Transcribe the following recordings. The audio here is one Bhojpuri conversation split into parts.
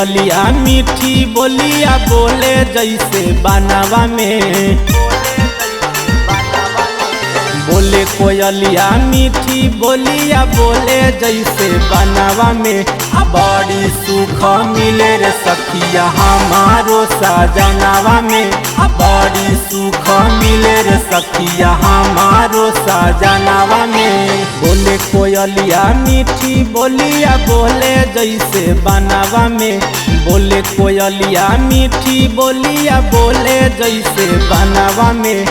कोयलिया मीठी बोलिया बोले जैसे बनावा में। बोले कोयलिया मीठी बोलिया बोले जैसे बनावा में। बड़ी सुख मिले रे सखिया हमारो साजनावा में। बड़ी सुख मिले रे सखिया हमारो साजनावा में। बोले कोयलिया मीठी बोलिया बोले जैसे बनावा में। बोले कोयलिया मीठी बोलिया बोले जैसे बनावा में।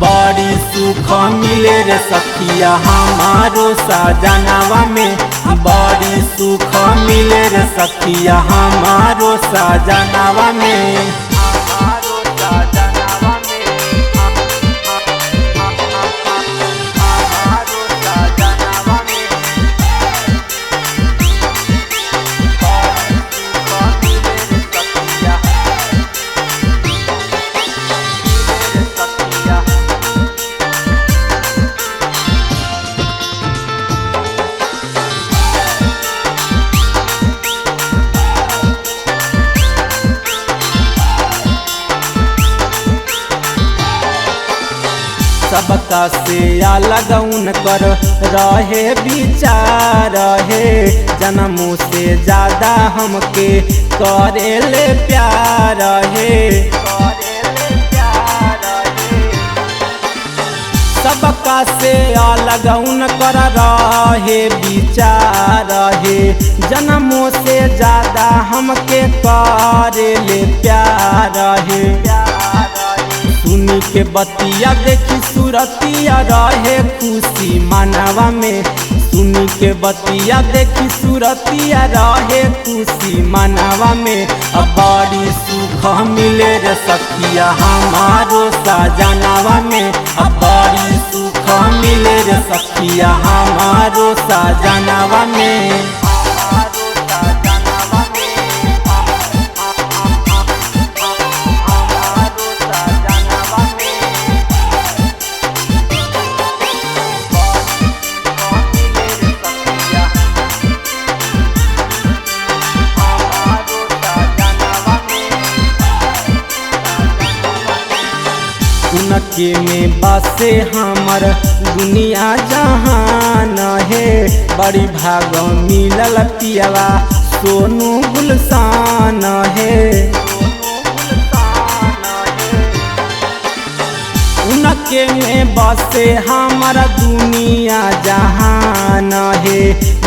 बड़ी सुख मिले रे सखिया हमारो साजनावा में। बड़ी सुख मिले रे सखिया हमारो साजनावा में। सबका से अलग उनकर रहे विचार है। जन्मों से ज्यादा हमके करेले प्यार है। सबका से अलग उनकर रहे विचार है। जन्मों से ज्यादा हमके करेले प्यार है। सुनी के बतिया देखी सूरतिया रहे खुशी मानवा में। सुनी के बतिया देखी सूरतिया रहे खुशी मानवा में। अब बड़ी सुख मिले रे सखिया हमारो साजनावा में। अब बड़ी सुख मिले रे सखिया हमारो साजनावा में। उनके में बसे हमर दुनिया जहान है। बड़ी भाग मिलल पियवा सोनू गुलसान है। उनके में बसे हमर दुनिया जहान है।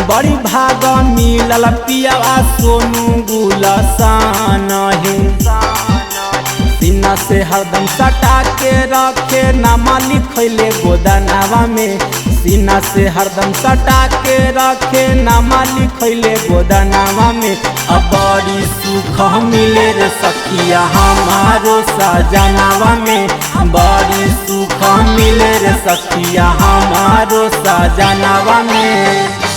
बड़ी भाग मिलल पियवा सोनू गुलसान है। सीना से हरदम सटा के रखे नामा लिखले गोदानावा में। सीना से हरदम सटा के रखे नामा लिखले गोदानावा में। अब बड़ी सुख मिले रे सखिया हमारो साजनावा में। बड़ी सुख मिले रे सखिया हमारो साजनावा में।